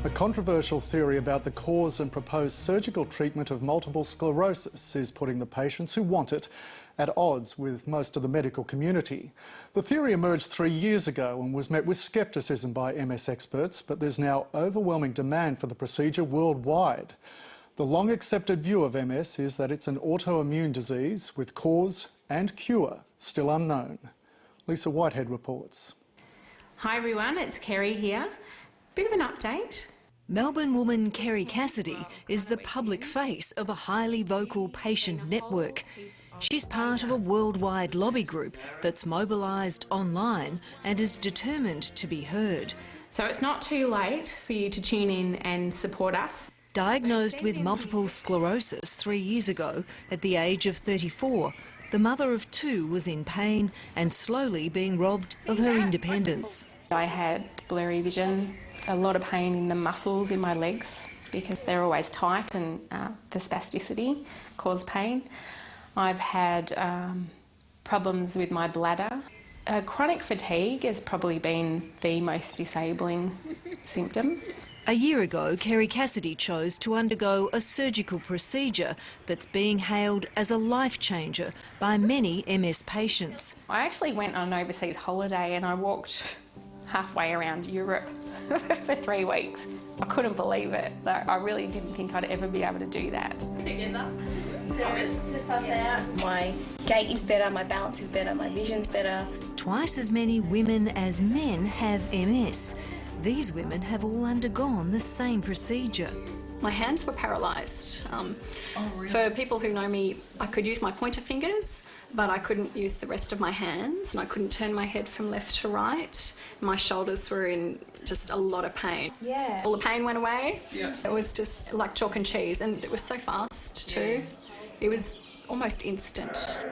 A controversial theory about the cause and proposed surgical treatment of multiple sclerosis is putting the patients who want it at odds with most of the medical community. The theory emerged 3 years ago and was met with scepticism by MS experts, but there's now overwhelming demand for the procedure worldwide. The long-accepted view of MS is that it's an autoimmune disease with cause and cure still unknown. Lisa Whitehead reports. Hi everyone, it's Kerry here. Bit of an update. Melbourne woman Kerry Cassidy is the public face of a highly vocal patient network. She's part of a worldwide lobby group that's mobilised online and is determined to be heard. So it's not too late for you to tune in and support us. Diagnosed with multiple sclerosis 3 years ago at the age of 34, the mother of two was in pain and slowly being robbed of her independence. I had blurry vision, a lot of pain in the muscles in my legs because they're always tight and the spasticity caused pain. I've had problems with my bladder. Chronic fatigue has probably been the most disabling symptom. A year ago, Kerry Cassidy chose to undergo a surgical procedure that's being hailed as a life changer by many MS patients. I actually went on an overseas holiday and I walked halfway around Europe for 3 weeks. I couldn't believe it. I really didn't think I'd ever be able to do that. Together. To suss out. My gait is better, my balance is better, my vision's better. Twice as many women as men have MS. These women have all undergone the same procedure. My hands were paralysed. For people who know me, I could use my pointer fingers, but I couldn't use the rest of my hands, and I couldn't turn my head from left to right. My shoulders were in just a lot of pain. Yeah. All the pain went away. Yeah. It was just like chalk and cheese, and it was so fast too. It was almost instant.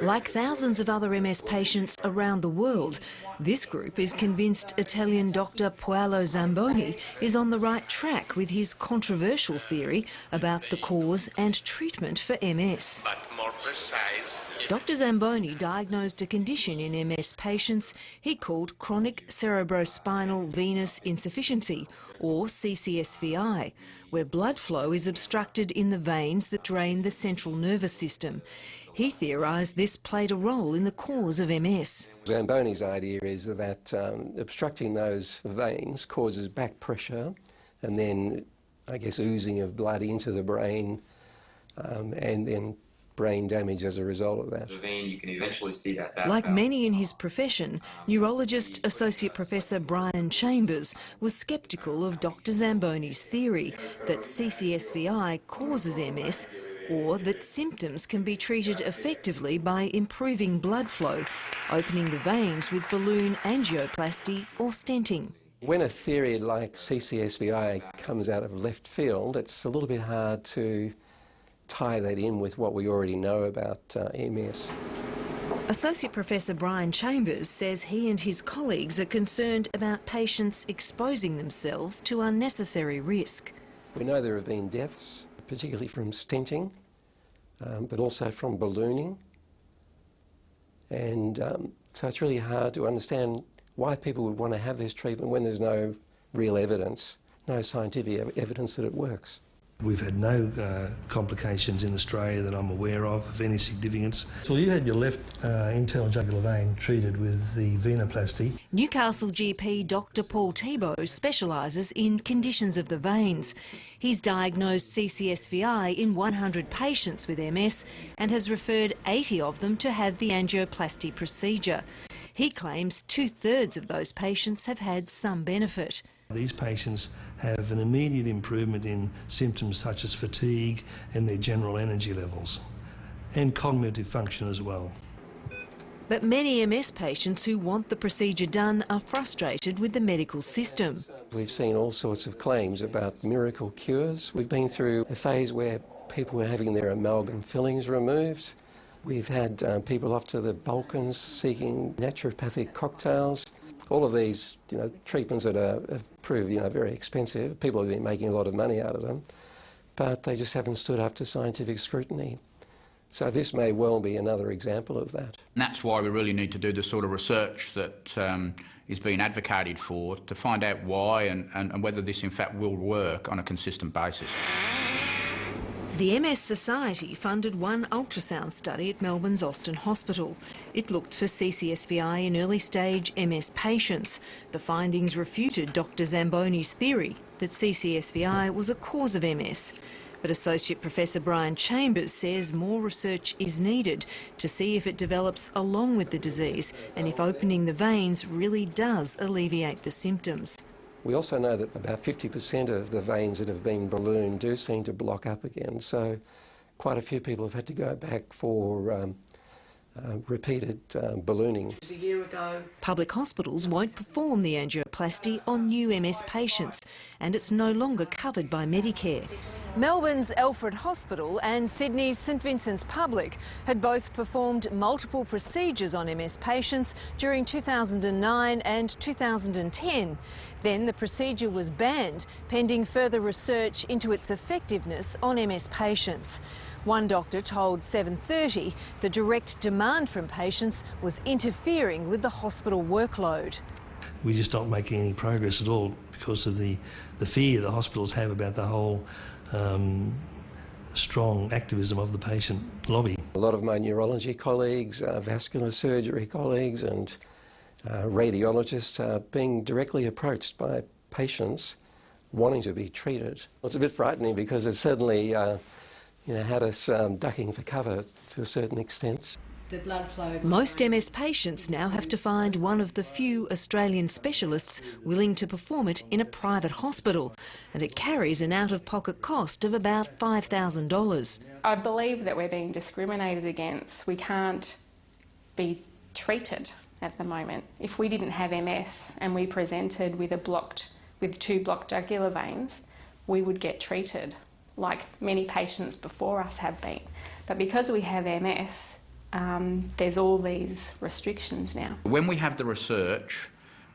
Like thousands of other MS patients around the world, this group is convinced Italian doctor Paolo Zamboni is on the right track with his controversial theory about the cause and treatment for MS. But more precise. Dr Zamboni diagnosed a condition in MS patients he called chronic cerebrospinal venous insufficiency, or CCSVI, where blood flow is obstructed in the veins that drain the central nervous system. He theorised this played a role in the cause of MS. Zamboni's idea is that obstructing those veins causes back pressure and then, I guess, oozing of blood into the brain and then brain damage as a result of that. The vein, you can eventually see that. Like many in his profession, neurologist Associate Professor Brian Chambers was sceptical of Dr Zamboni's theory that CCSVI causes MS, or that symptoms can be treated effectively by improving blood flow, opening the veins with balloon angioplasty or stenting. When a theory like CCSVI comes out of left field, it's a little bit hard to tie that in with what we already know about MS. Associate Professor Brian Chambers says he and his colleagues are concerned about patients exposing themselves to unnecessary risk. We know there have been deaths, particularly from stenting, but also from ballooning. And so it's really hard to understand why people would want to have this treatment when there's no real evidence, no scientific evidence that it works. We've had no complications in Australia that I'm aware of any significance. So you had your left internal jugular vein treated with the venoplasty. Newcastle GP Dr Paul Thibault specialises in conditions of the veins. He's diagnosed CCSVI in 100 patients with MS and has referred 80 of them to have the angioplasty procedure. He claims 2/3 of those patients have had some benefit. These patients have an immediate improvement in symptoms such as fatigue and their general energy levels, and cognitive function as well. But many MS patients who want the procedure done are frustrated with the medical system. We've seen all sorts of claims about miracle cures. We've been through a phase where people were having their amalgam fillings removed. We've had people off to the Balkans seeking naturopathic cocktails. All of these, treatments that have proved, very expensive. People have been making a lot of money out of them, but they just haven't stood up to scientific scrutiny. So this may well be another example of that. And that's why we really need to do the sort of research that is being advocated for, to find out why and whether this in fact will work on a consistent basis. The MS Society funded one ultrasound study at Melbourne's Austin Hospital. It looked for CCSVI in early-stage MS patients. The findings refuted Dr Zamboni's theory that CCSVI was a cause of MS. But Associate Professor Brian Chambers says more research is needed to see if it develops along with the disease and if opening the veins really does alleviate the symptoms. We also know that about 50% of the veins that have been ballooned do seem to block up again, so quite a few people have had to go back for repeated ballooning. A year ago. Public hospitals won't perform the angioplasty on new MS patients, and it's no longer covered by Medicare. Melbourne's Alfred Hospital and Sydney's St Vincent's Public had both performed multiple procedures on MS patients during 2009 and 2010. Then the procedure was banned, pending further research into its effectiveness on MS patients. One doctor told 7:30 the direct demand from patients was interfering with the hospital workload. We're just not making any progress at all because of the fear the hospitals have about the whole strong activism of the patient lobby. A lot of my neurology colleagues, vascular surgery colleagues and radiologists are being directly approached by patients wanting to be treated. It's a bit frightening because it certainly had us ducking for cover to a certain extent. The blood flow. Most MS patients now have to find one of the few Australian specialists willing to perform it in a private hospital, and it carries an out-of-pocket cost of about $5,000. I believe that we're being discriminated against. We can't be treated at the moment. If we didn't have MS and we presented with two blocked jugular veins, we would get treated like many patients before us have been. But because we have MS, there's all these restrictions now. When we have the research,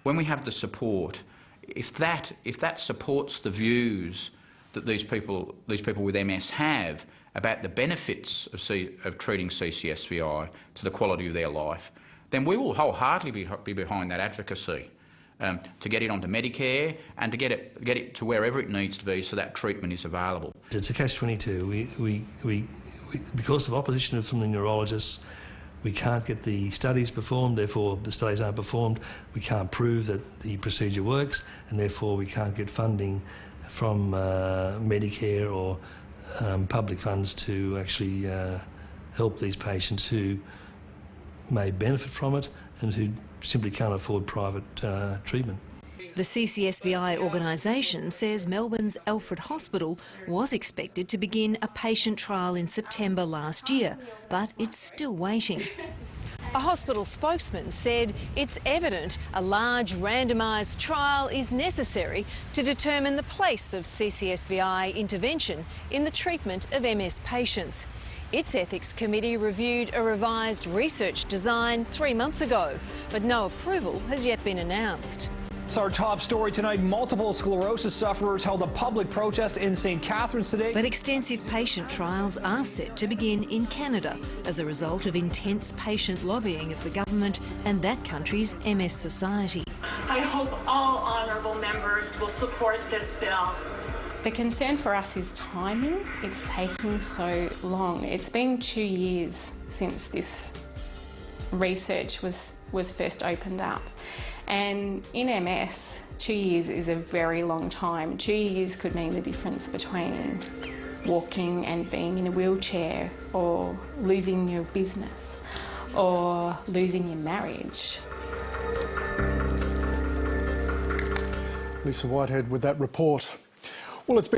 when we have the support, if that supports the views that these people with MS have about the benefits of treating CCSVI to the quality of their life, then we will wholeheartedly be behind that advocacy to get it onto Medicare and to get it to wherever it needs to be so that treatment is available. It's a catch-22. We because of opposition from the neurologists, we can't get the studies performed, therefore the studies aren't performed, we can't prove that the procedure works, and therefore we can't get funding from Medicare or public funds to actually help these patients who may benefit from it and who simply can't afford private treatment. The CCSVI organisation says Melbourne's Alfred Hospital was expected to begin a patient trial in September last year, but it's still waiting. A hospital spokesman said it's evident a large randomised trial is necessary to determine the place of CCSVI intervention in the treatment of MS patients. Its ethics committee reviewed a revised research design 3 months ago, but no approval has yet been announced. So our top story tonight, multiple sclerosis sufferers held a public protest in St Catharines today. But extensive patient trials are set to begin in Canada as a result of intense patient lobbying of the government and that country's MS Society. I hope all honourable members will support this bill. The concern for us is timing. It's taking so long. It's been 2 years since this research was first opened up. And in MS, 2 years is a very long time. 2 years could mean the difference between walking and being in a wheelchair, or losing your business, or losing your marriage. Lisa Whitehead with that report. Well, it's been